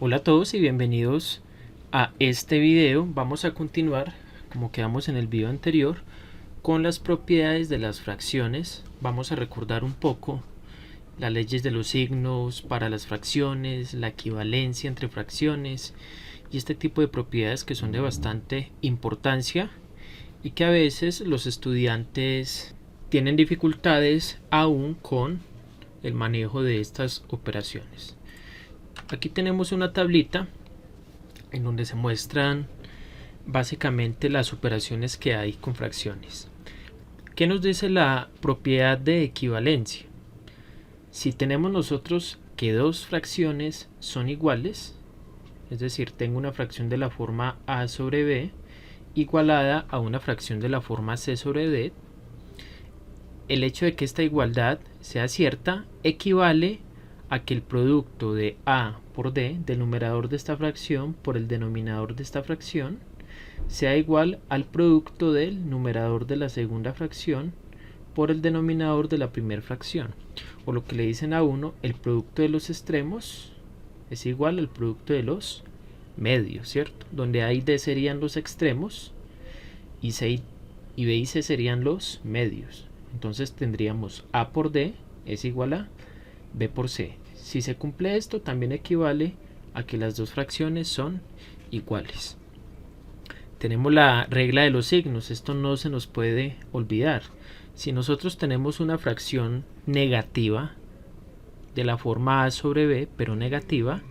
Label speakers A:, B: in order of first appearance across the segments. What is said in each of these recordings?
A: Hola a todos y bienvenidos a este video. Vamos a continuar, como quedamos en el video anterior, con las propiedades de las fracciones. Vamos a recordar un poco las leyes de los signos para las fracciones, la equivalencia entre fracciones y este tipo de propiedades que son de bastante importancia y que a veces los estudiantes tienen dificultades aún con el manejo de estas operaciones. Aquí tenemos una tablita en donde se muestran básicamente las operaciones que hay con fracciones. ¿Qué nos dice la propiedad de equivalencia? Si tenemos nosotros que dos fracciones son iguales, es decir, tengo una fracción de la forma a sobre b igualada a una fracción de la forma c sobre d, el hecho de que esta igualdad sea cierta equivale a que el producto de a por d del numerador de esta fracción por el denominador de esta fracción sea igual al producto del numerador de la segunda fracción por el denominador de la primera fracción, o lo que le dicen a uno, el producto de los extremos es igual al producto de los medios, ¿cierto? Donde a y d serían los extremos y b y c serían los medios. Entonces tendríamos a por d es igual a b por c. Si se cumple esto, también equivale a que las dos fracciones son iguales. Tenemos la regla de los signos, esto no se nos puede olvidar. Si nosotros tenemos una fracción negativa de la forma a sobre b, pero negativa,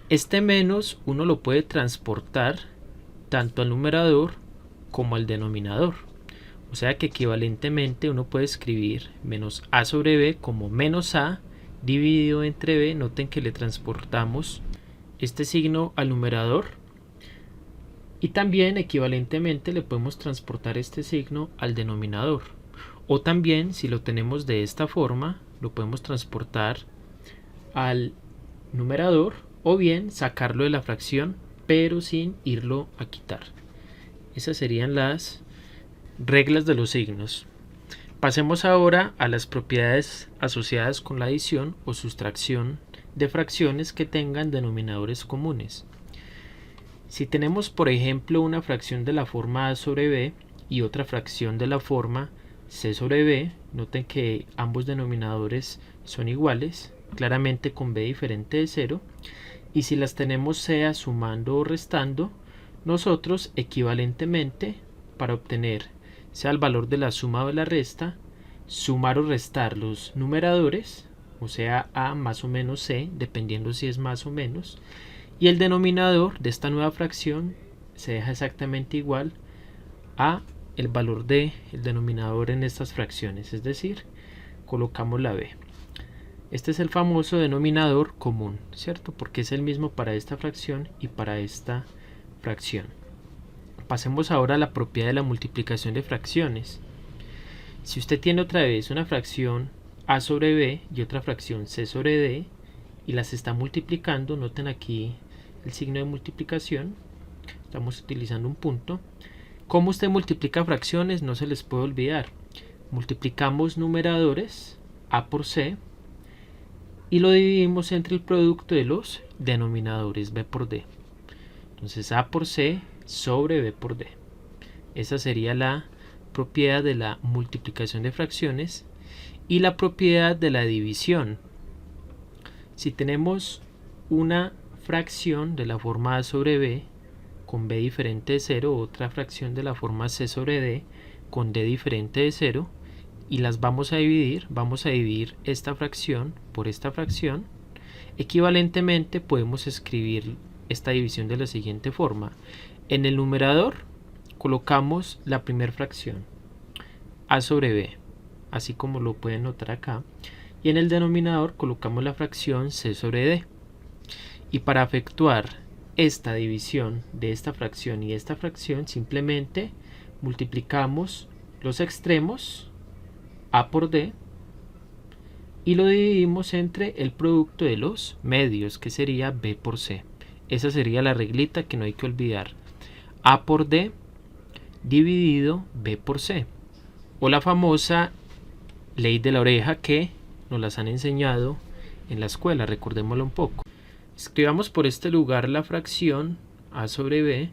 A: este menos uno lo puede transportar tanto al numerador como al denominador. O sea que equivalentemente uno puede escribir menos a sobre b como menos a dividido entre b. Noten que le transportamos este signo al numerador y también equivalentemente le podemos transportar este signo al denominador, o también si lo tenemos de esta forma lo podemos transportar al numerador o bien sacarlo de la fracción pero sin irlo a quitar. Esas serían las reglas de los signos. Pasemos ahora a las propiedades asociadas con la adición o sustracción de fracciones que tengan denominadores comunes. Si tenemos, por ejemplo, una fracción de la forma a sobre b y otra fracción de la forma c sobre b, noten que ambos denominadores son iguales, claramente con b diferente de 0, y si las tenemos sea sumando o restando, nosotros equivalentemente, para obtener sea el valor de la suma o de la resta, sumar o restar los numeradores, o sea a más o menos c, dependiendo si es más o menos, y el denominador de esta nueva fracción se deja exactamente igual a el valor del denominador en estas fracciones, es decir, colocamos la b. Este es el famoso denominador común, ¿cierto? Porque es el mismo para esta fracción y para esta fracción. Pasemos ahora a la propiedad de la multiplicación de fracciones. Si usted tiene otra vez una fracción a sobre b y otra fracción c sobre d y las está multiplicando, noten aquí el signo de multiplicación, estamos utilizando un punto. ¿Cómo usted multiplica fracciones? No se les puede olvidar. Multiplicamos numeradores a por c y lo dividimos entre el producto de los denominadores b por d. Entonces a por c sobre b por d. Esa sería la propiedad de la multiplicación de fracciones. Y la propiedad de la división. Si tenemos una fracción de la forma a sobre b con b diferente de 0, otra fracción de la forma c sobre d con d diferente de 0, y las vamos a dividir esta fracción por esta fracción, equivalentemente podemos escribir esta división de la siguiente forma. En el numerador colocamos la primera fracción, a sobre b, así como lo pueden notar acá, y en el denominador colocamos la fracción c sobre d. Y para efectuar esta división de esta fracción y esta fracción, simplemente multiplicamos los extremos, a por d, y lo dividimos entre el producto de los medios, que sería b por c. Esa sería la reglita que no hay que olvidar. A por d dividido b por c. O la famosa ley de la oreja que nos las han enseñado en la escuela, recordémoslo un poco. Escribamos por este lugar la fracción a sobre b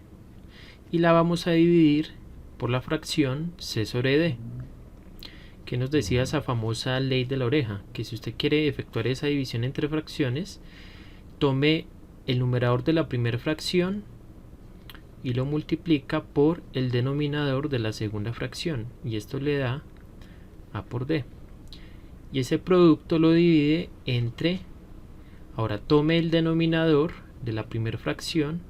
A: y la vamos a dividir por la fracción c sobre d. ¿Qué nos decía esa famosa ley de la oreja? Que si usted quiere efectuar esa división entre fracciones, tome el numerador de la primera fracción y lo multiplica por el denominador de la segunda fracción, y esto le da a por d. Y ese producto lo divide entre, ahora tome el denominador de la primera fracción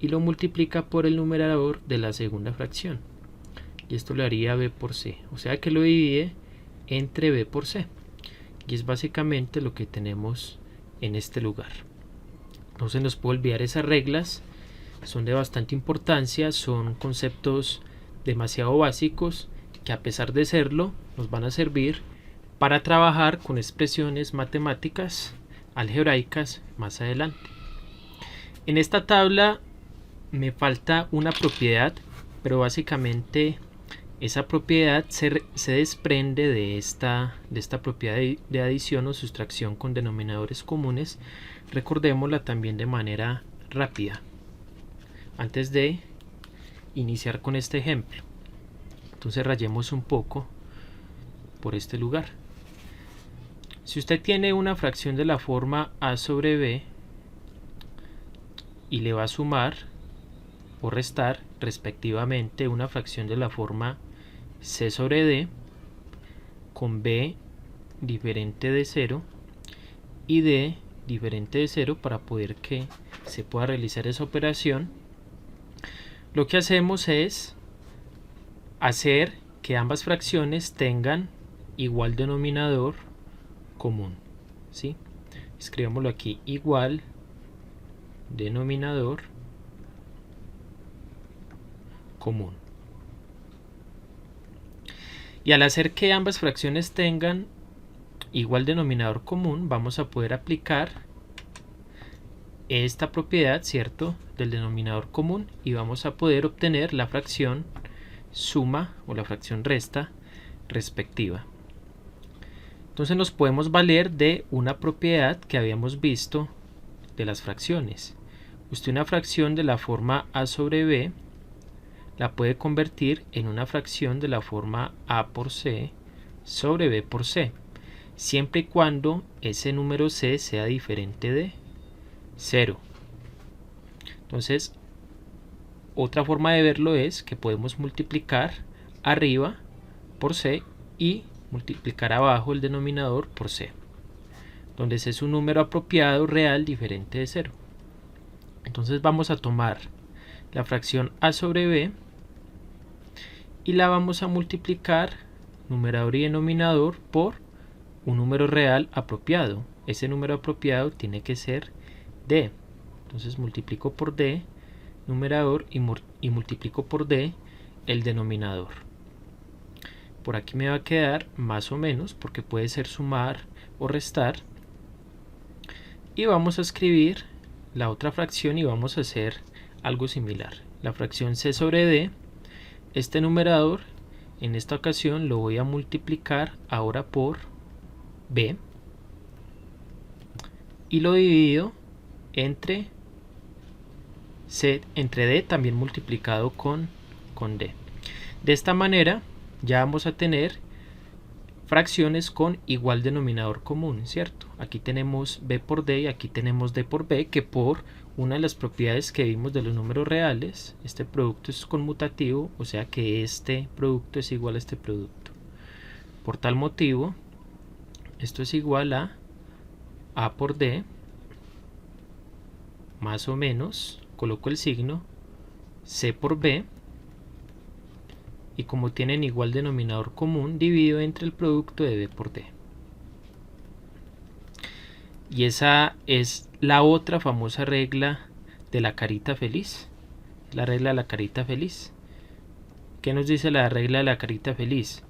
A: y lo multiplica por el numerador de la segunda fracción, y esto le haría b por c, o sea que lo divide entre b por c, y es básicamente lo que tenemos en este lugar. No se nos puede olvidar esas reglas, son de bastante importancia, son conceptos demasiado básicos que, a pesar de serlo, nos van a servir para trabajar con expresiones matemáticas algebraicas más adelante. En esta tabla me falta una propiedad, pero básicamente esa propiedad se desprende de esta propiedad de adición o sustracción con denominadores comunes. Recordémosla también de manera rápida antes de iniciar con este ejemplo. Entonces rayemos un poco por este lugar. Si usted tiene una fracción de la forma a sobre b y le va a sumar o restar respectivamente una fracción de la forma c sobre d con b diferente de 0 y d diferente de 0 para poder que se pueda realizar esa operación, lo que hacemos es hacer que ambas fracciones tengan igual denominador común, ¿sí? Escribámoslo aquí, igual denominador común. Y al hacer que ambas fracciones tengan igual denominador común, vamos a poder aplicar esta propiedad, ¿cierto?, del denominador común, y vamos a poder obtener la fracción suma o la fracción resta respectiva. Entonces nos podemos valer de una propiedad que habíamos visto de las fracciones. Usted una fracción de la forma a sobre b la puede convertir en una fracción de la forma a por c sobre b por c, siempre y cuando ese número c sea diferente de 0. Entonces, otra forma de verlo es que podemos multiplicar arriba por c y multiplicar abajo el denominador por c, donde c es un número apropiado real diferente de 0. Entonces vamos a tomar la fracción a sobre b y la vamos a multiplicar numerador y denominador por un número real apropiado. Ese número apropiado tiene que ser d. Entonces multiplico por d numerador y multiplico por d el denominador. Por aquí me va a quedar más o menos, porque puede ser sumar o restar. Y vamos a escribir la otra fracción y vamos a hacer algo similar. La fracción c sobre d, este numerador en esta ocasión lo voy a multiplicar ahora por b y lo divido entre d también multiplicado con d. De esta manera ya vamos a tener fracciones con igual denominador común, ¿cierto? Aquí tenemos b por d y aquí tenemos d por b, que por una de las propiedades que vimos de los números reales, este producto es conmutativo, o sea que este producto es igual a este producto. Por tal motivo, esto es igual a por d más o menos, coloco el signo, c por b, y como tienen igual denominador común, divido entre el producto de b por d. Y esa es la otra famosa regla de la carita feliz, la regla de la carita feliz. ¿Qué nos dice la regla de la carita feliz?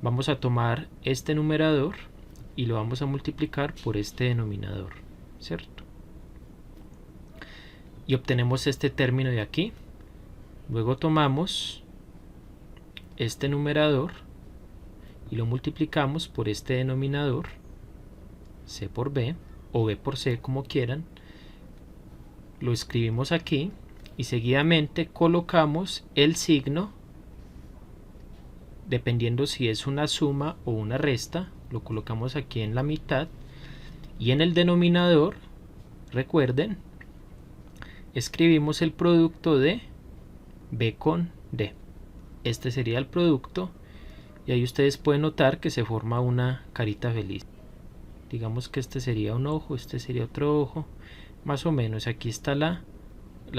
A: Vamos a tomar este numerador y lo vamos a multiplicar por este denominador, ¿cierto? Y obtenemos este término de aquí. Luego tomamos este numerador y lo multiplicamos por este denominador, c por b, o b por c, como quieran. Lo escribimos aquí y seguidamente colocamos el signo, dependiendo si es una suma o una resta, lo colocamos aquí en la mitad, y en el denominador, recuerden, escribimos el producto de b con d. Este sería el producto, y ahí ustedes pueden notar que se forma una carita feliz. Digamos que este sería un ojo, este sería otro ojo, más o menos. Aquí está la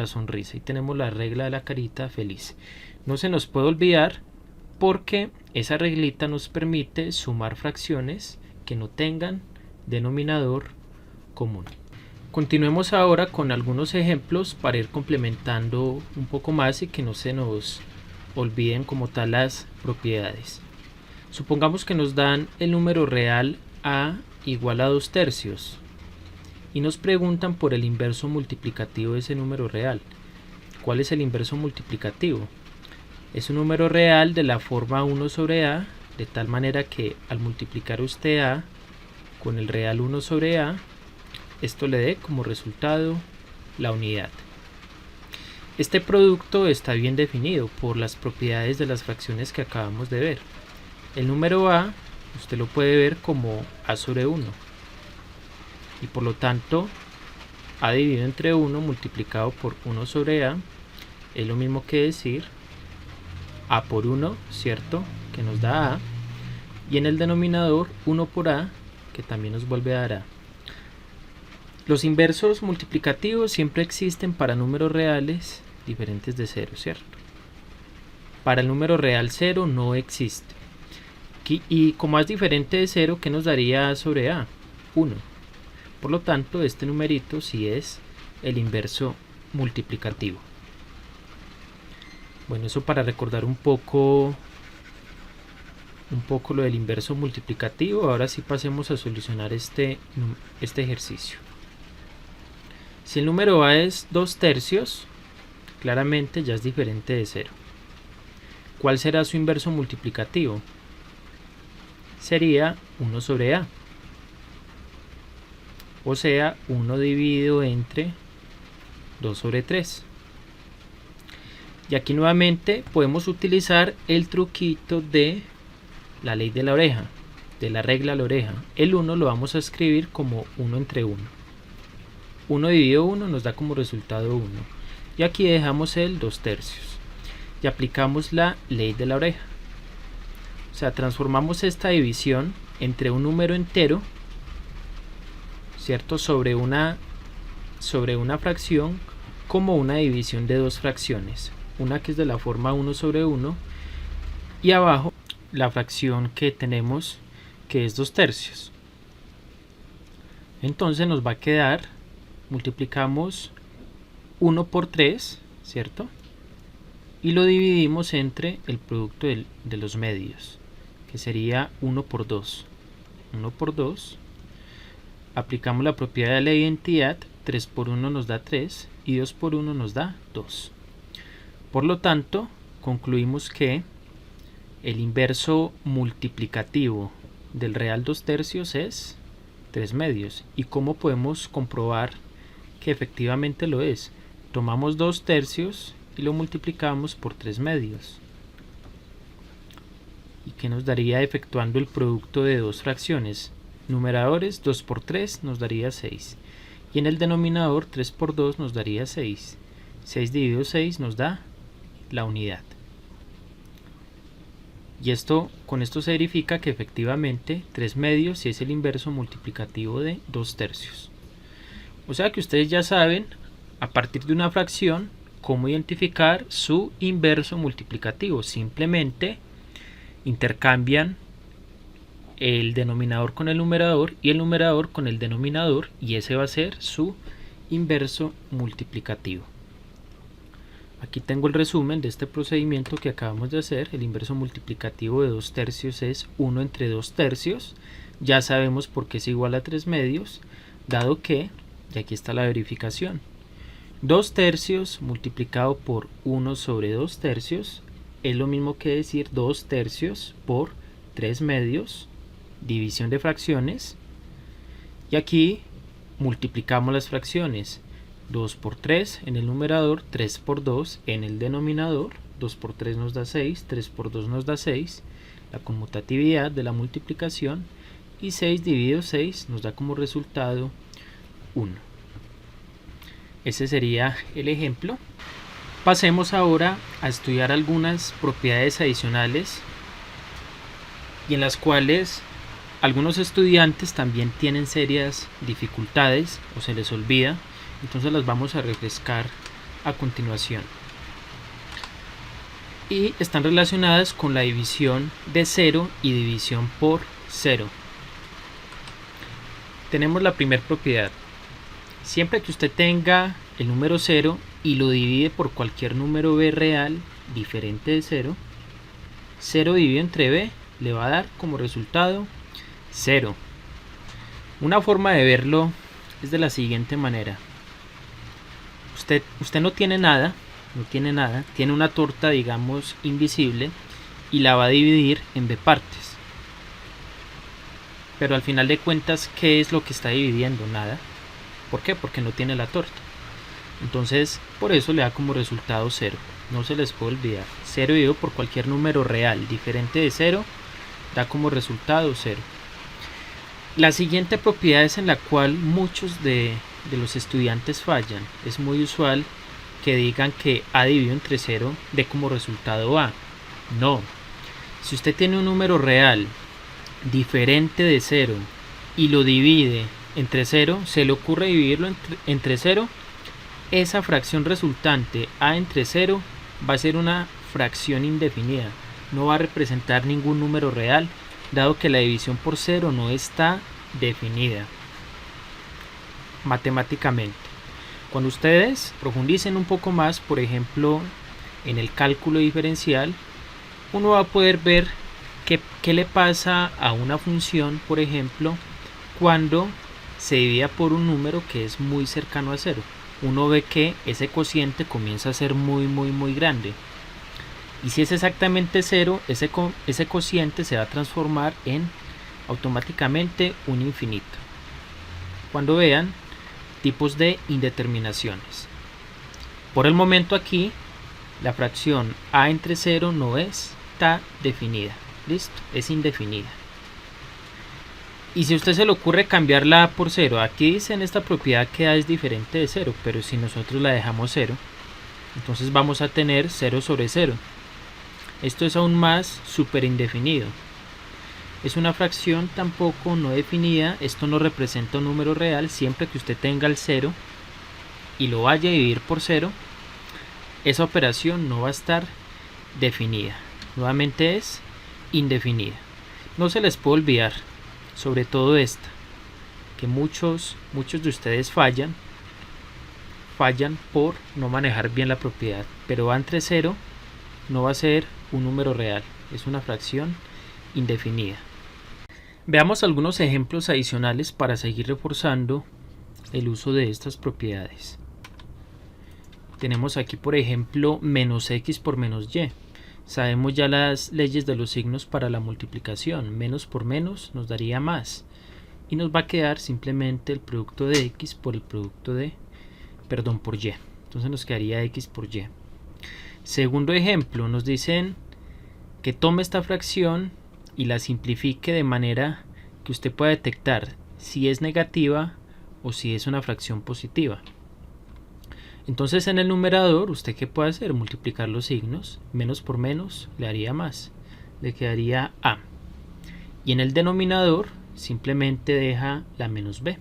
A: sonrisa y tenemos la regla de la carita feliz. No se nos puede olvidar, porque esa reglita nos permite sumar fracciones que no tengan denominador común. Continuemos ahora con algunos ejemplos para ir complementando un poco más y que no se nos olviden como tal las propiedades. Supongamos que nos dan el número real a igual a 2 tercios y nos preguntan por el inverso multiplicativo de ese número real. ¿Cuál es el inverso multiplicativo? Es un número real de la forma 1 sobre a, de tal manera que al multiplicar usted a con el real 1 sobre a, esto le dé como resultado la unidad. Este producto está bien definido por las propiedades de las fracciones que acabamos de ver. El número a, usted lo puede ver como a sobre 1. Y por lo tanto, a dividido entre 1 multiplicado por 1 sobre a es lo mismo que decir a por 1, ¿cierto? Que nos da a. Y en el denominador 1 por a, que también nos vuelve a dar a. Los inversos multiplicativos siempre existen para números reales diferentes de 0, ¿cierto? Para el número real 0 no existe. Y como es diferente de 0, ¿qué nos daría a sobre a? 1. Por lo tanto, este numerito sí es el inverso multiplicativo. Bueno, eso para recordar un poco lo del inverso multiplicativo. Ahora sí pasemos a solucionar este ejercicio. Si el número a es 2 tercios, claramente ya es diferente de 0. ¿Cuál será su inverso multiplicativo? Sería 1 sobre a. O sea, 1 dividido entre 2 sobre 3. Y aquí nuevamente podemos utilizar el truquito de la ley de la oreja, de la regla de la oreja. El 1 lo vamos a escribir como 1 entre 1. 1 dividido 1 nos da como resultado 1. Y aquí dejamos el 2 tercios. Y aplicamos la ley de la oreja. O sea, transformamos esta división entre un número entero, ¿cierto? Sobre una fracción, como una división de dos fracciones. Una que es de la forma 1 sobre 1 y abajo la fracción que tenemos, que es 2 tercios. Entonces nos va a quedar, multiplicamos 1 por 3, ¿cierto? Y lo dividimos entre el producto de los medios, que sería 1 por 2. 1 por 2. Aplicamos la propiedad de la identidad, 3 por 1 nos da 3 y 2 por 1 nos da 2. Por lo tanto, concluimos que el inverso multiplicativo del real 2 tercios es 3 medios. ¿Y cómo podemos comprobar que efectivamente lo es? Tomamos 2 tercios y lo multiplicamos por 3 medios. ¿Y qué nos daría efectuando el producto de dos fracciones? Numeradores, 2 por 3 nos daría 6. Y en el denominador 3 por 2 nos daría 6. 6 dividido 6 nos da la unidad. Y con esto se verifica que efectivamente 3 medios es el inverso multiplicativo de 2 tercios. O sea que ustedes ya saben, a partir de una fracción, cómo identificar su inverso multiplicativo. Simplemente intercambian el denominador con el numerador y el numerador con el denominador, y ese va a ser su inverso multiplicativo. Aquí tengo el resumen de este procedimiento que acabamos de hacer. El inverso multiplicativo de 2 tercios es 1 entre 2 tercios. Ya sabemos por qué es igual a 3 medios, dado que, y aquí está la verificación, 2 tercios multiplicado por 1 sobre 2 tercios es lo mismo que decir 2 tercios por 3 medios, división de fracciones. Y aquí multiplicamos las fracciones. 2 por 3 en el numerador, 3 por 2 en el denominador. 2 por 3 nos da 6, 3 por 2 nos da 6. La conmutatividad de la multiplicación. Y 6 dividido 6 nos da como resultado 1. Ese sería el ejemplo. Pasemos ahora a estudiar algunas propiedades adicionales y en las cuales algunos estudiantes también tienen serias dificultades o se les olvida, entonces las vamos a refrescar a continuación. Y están relacionadas con la división de 0 y división por 0. Tenemos la primera propiedad. Siempre que usted tenga el número 0 y lo divide por cualquier número b real diferente de 0, 0 dividido entre b le va a dar como resultado 0. Una forma de verlo es de la siguiente manera. Usted no tiene nada, tiene una torta, digamos, invisible y la va a dividir en b partes. Pero al final de cuentas, ¿qué es lo que está dividiendo? Nada. ¿Por qué? Porque no tiene la torta. Entonces, por eso le da como resultado 0. No se les puede olvidar. 0 dividido por cualquier número real diferente de 0 da como resultado 0. La siguiente propiedad es en la cual muchos de los estudiantes fallan. Es muy usual que digan que a dividido entre 0 dé como resultado a. No. Si usted tiene un número real diferente de 0 y lo divide entre 0, se le ocurre dividirlo entre 0, esa fracción resultante a entre 0 va a ser una fracción indefinida, no va a representar ningún número real, dado que la división por 0 no está definida matemáticamente. Cuando ustedes profundicen un poco más, por ejemplo, en el cálculo diferencial, uno va a poder ver qué le pasa a una función, por ejemplo, cuando se divide por un número que es muy cercano a 0. Uno ve que ese cociente comienza a ser muy grande. Y si es exactamente 0, ese cociente se va a transformar en automáticamente un infinito. Cuando vean tipos de indeterminaciones. Por el momento aquí, la fracción a entre 0 no está definida. Listo, es indefinida. Y si a usted se le ocurre cambiar la a por 0, aquí dice en esta propiedad que a es diferente de 0, pero si nosotros la dejamos 0, entonces vamos a tener 0 sobre 0. Esto es aún más súper indefinido. Es una fracción tampoco no definida, esto no representa un número real. Siempre que usted tenga el 0 y lo vaya a dividir por 0, esa operación no va a estar definida. Nuevamente es indefinida. No se les puede olvidar, sobre todo esta, que muchos de ustedes fallan por no manejar bien la propiedad, pero va entre 0, no va a ser un número real, es una fracción indefinida. Veamos algunos ejemplos adicionales para seguir reforzando el uso de estas propiedades. Tenemos aquí, por ejemplo, menos x por menos y. Sabemos ya las leyes de los signos para la multiplicación. Menos por menos nos daría más. Y nos va a quedar simplemente el producto de x por el producto de, por y. Entonces nos quedaría x por y. Segundo ejemplo, nos dicen que tome esta fracción y la simplifique de manera que usted pueda detectar si es negativa o si es una fracción positiva. Entonces en el numerador, ¿usted qué puede hacer? Multiplicar los signos. Menos por menos le haría más. Le quedaría a. Y en el denominador simplemente deja la menos b.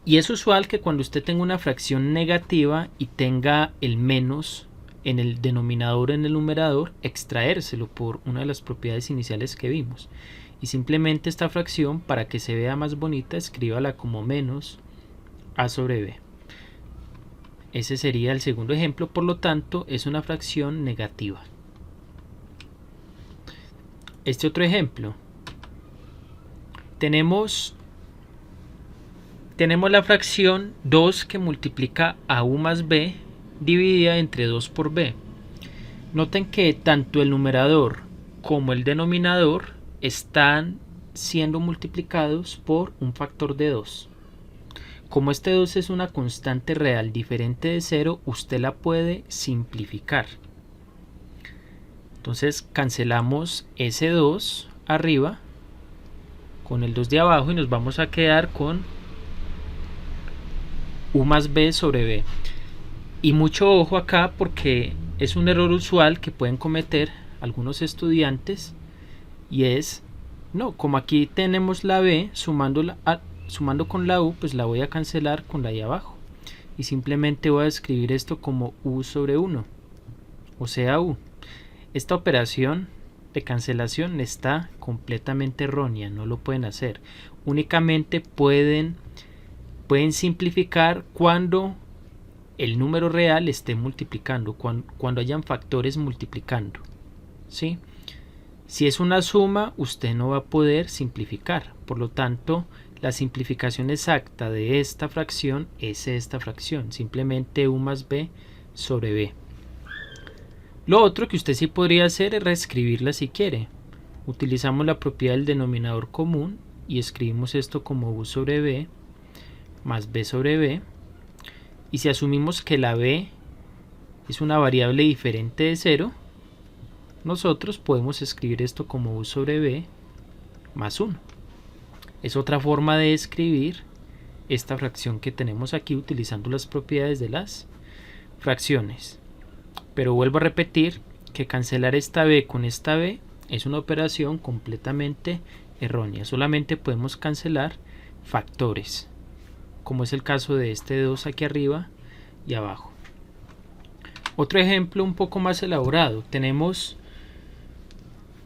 A: Y es usual que cuando usted tenga una fracción negativa y tenga el menos en el denominador o en el numerador, extraérselo por una de las propiedades iniciales que vimos. Y simplemente esta fracción, para que se vea más bonita, escríbala como menos a sobre b. Ese sería el segundo ejemplo, por lo tanto es una fracción negativa. Este otro ejemplo, tenemos la fracción 2 que multiplica a u más b dividida entre 2 por b. Noten que tanto el numerador como el denominador están siendo multiplicados por un factor de 2. Como este 2 es una constante real diferente de 0, usted la puede simplificar. Entonces cancelamos ese 2 arriba con el 2 de abajo y nos vamos a quedar con u más b sobre b. Y mucho ojo acá, porque es un error usual que pueden cometer algunos estudiantes, y es, no, como aquí tenemos la b, sumando con la u, pues la voy a cancelar con la de abajo y simplemente voy a escribir esto como u sobre 1, o sea u. Esta operación de cancelación está completamente errónea, no lo pueden hacer. Únicamente pueden simplificar cuando el número real esté multiplicando, cuando hayan factores multiplicando, ¿sí? Si es una suma, usted no va a poder simplificar. Por lo tanto, la simplificación exacta de esta fracción es esta fracción, simplemente u más b sobre b. Lo otro que usted sí podría hacer es reescribirla si quiere. Utilizamos la propiedad del denominador común y escribimos esto como u sobre b más b sobre b. Y si asumimos que la b es una variable diferente de 0, nosotros podemos escribir esto como u sobre b más 1. Es otra forma de escribir esta fracción que tenemos aquí utilizando las propiedades de las fracciones. Pero vuelvo a repetir que cancelar esta b con esta b es una operación completamente errónea. Solamente podemos cancelar factores, como es el caso de este 2 aquí arriba y abajo. Otro ejemplo un poco más elaborado.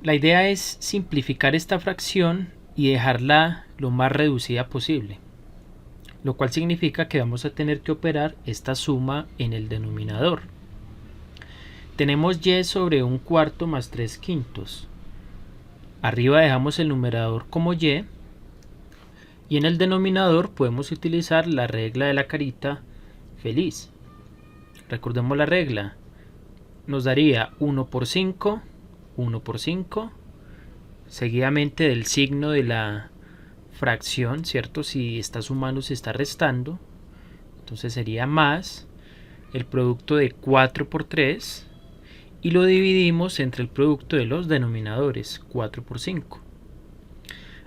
A: La idea es simplificar esta fracción y dejarla lo más reducida posible, lo cual significa que vamos a tener que operar esta suma en el denominador. Tenemos y sobre 1/4 más 3/5. Arriba dejamos el numerador como y en el denominador podemos utilizar la regla de la carita feliz. Recordemos la regla. Nos daría 1 por 5, 1 por 5, seguidamente del signo de la fracción, ¿cierto? Si está sumando, si está restando, entonces sería más el producto de 4 por 3 y lo dividimos entre el producto de los denominadores, 4 por 5.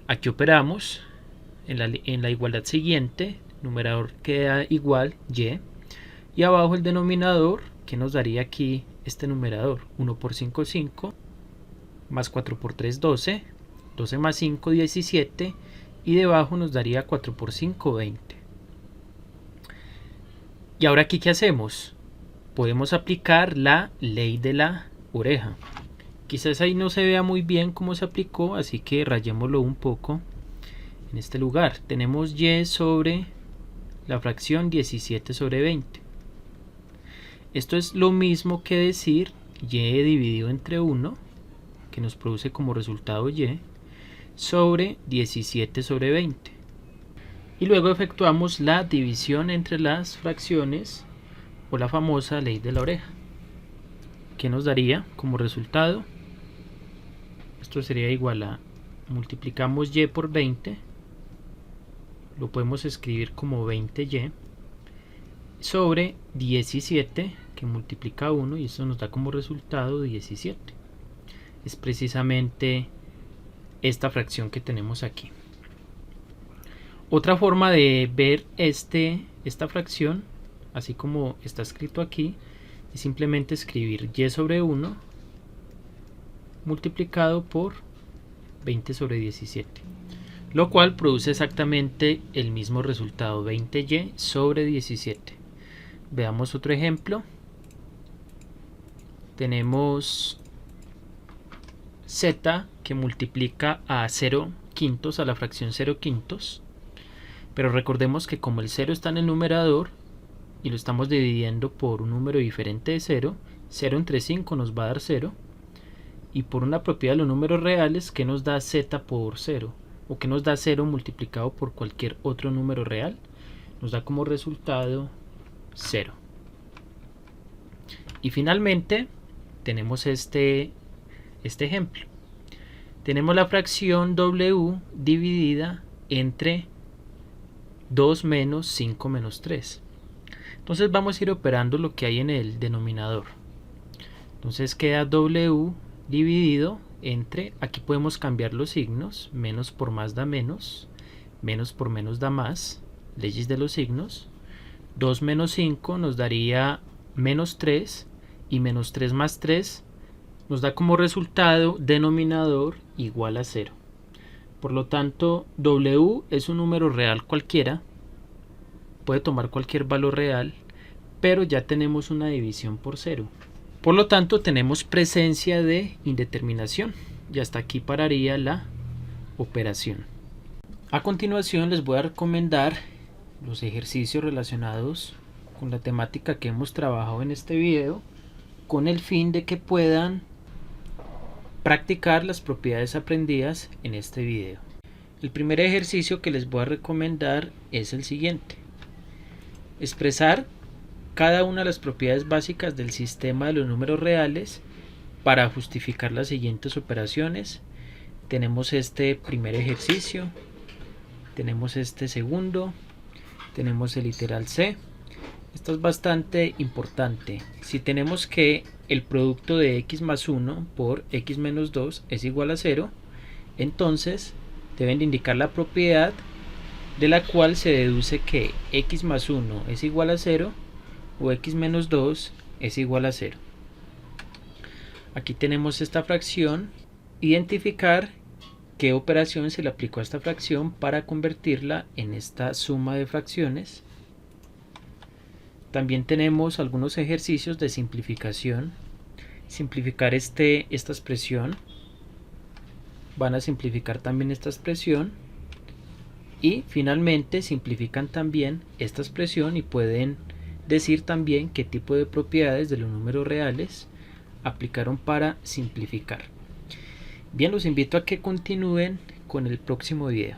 A: Aquí operamos en la igualdad siguiente, numerador queda igual y abajo el denominador, que nos daría aquí este numerador, 1 por 5 5, más 4 por 3 12, 12 más 5 17, y debajo nos daría 4 por 5 20. Y ahora aquí, ¿qué hacemos? Podemos aplicar la ley de la oreja. Quizás ahí no se vea muy bien cómo se aplicó, así que rayémoslo un poco. En este lugar tenemos y sobre la fracción 17 sobre 20. Esto es lo mismo que decir y dividido entre 1, que nos produce como resultado y, sobre 17 sobre 20. Y luego efectuamos la división entre las fracciones, o la famosa ley de la oreja, que nos daría como resultado, esto sería igual a, multiplicamos y por 20, lo podemos escribir como 20y, sobre 17, que multiplica 1, y esto nos da como resultado 17. Es precisamente esta fracción que tenemos aquí. Otra forma de ver esta fracción, así como está escrito aquí, es simplemente escribir y sobre 1 multiplicado por 20 sobre 17, lo cual produce exactamente el mismo resultado, 20y sobre 17. Veamos otro ejemplo. Tenemos z que multiplica a 0 quintos, a la fracción 0 quintos, pero recordemos que como el 0 está en el numerador y lo estamos dividiendo por un número diferente de 0, 0 entre 5 nos va a dar 0, y por una propiedad de los números reales, que nos da z por 0, o que nos da 0 multiplicado por cualquier otro número real, nos da como resultado 0. Y finalmente tenemos este ejemplo. Tenemos la fracción w dividida entre 2 menos 5 menos 3. Entonces vamos a ir operando lo que hay en el denominador. Entonces queda W dividido entre, aquí podemos cambiar los signos, menos por más da menos, menos por menos da más, leyes de los signos. 2 menos 5 nos daría menos 3 y menos 3 más 3 nos da como resultado denominador igual a 0. Por lo tanto, W es un número real cualquiera, puede tomar cualquier valor real, pero ya tenemos una división por 0. Por lo tanto, tenemos presencia de indeterminación y hasta aquí pararía la operación. A continuación les voy a recomendar los ejercicios relacionados con la temática que hemos trabajado en este video, con el fin de que puedan practicar las propiedades aprendidas en este video. El primer ejercicio que les voy a recomendar es el siguiente: expresar cada una de las propiedades básicas del sistema de los números reales para justificar las siguientes operaciones. Tenemos este primer ejercicio, tenemos este segundo, tenemos el literal C. Esto es bastante importante. Si tenemos que el producto de x más 1 por x menos 2 es igual a 0, entonces deben de indicar la propiedad de la cual se deduce que x más 1 es igual a 0 o x menos 2 es igual a 0. Aquí tenemos esta fracción. Identificar qué operación se le aplicó a esta fracción para convertirla en esta suma de fracciones. También tenemos algunos ejercicios de simplificación. Simplificar esta expresión. Van a simplificar también esta expresión. Y finalmente simplifican también esta expresión y pueden decir también qué tipo de propiedades de los números reales aplicaron para simplificar. Bien, los invito a que continúen con el próximo video.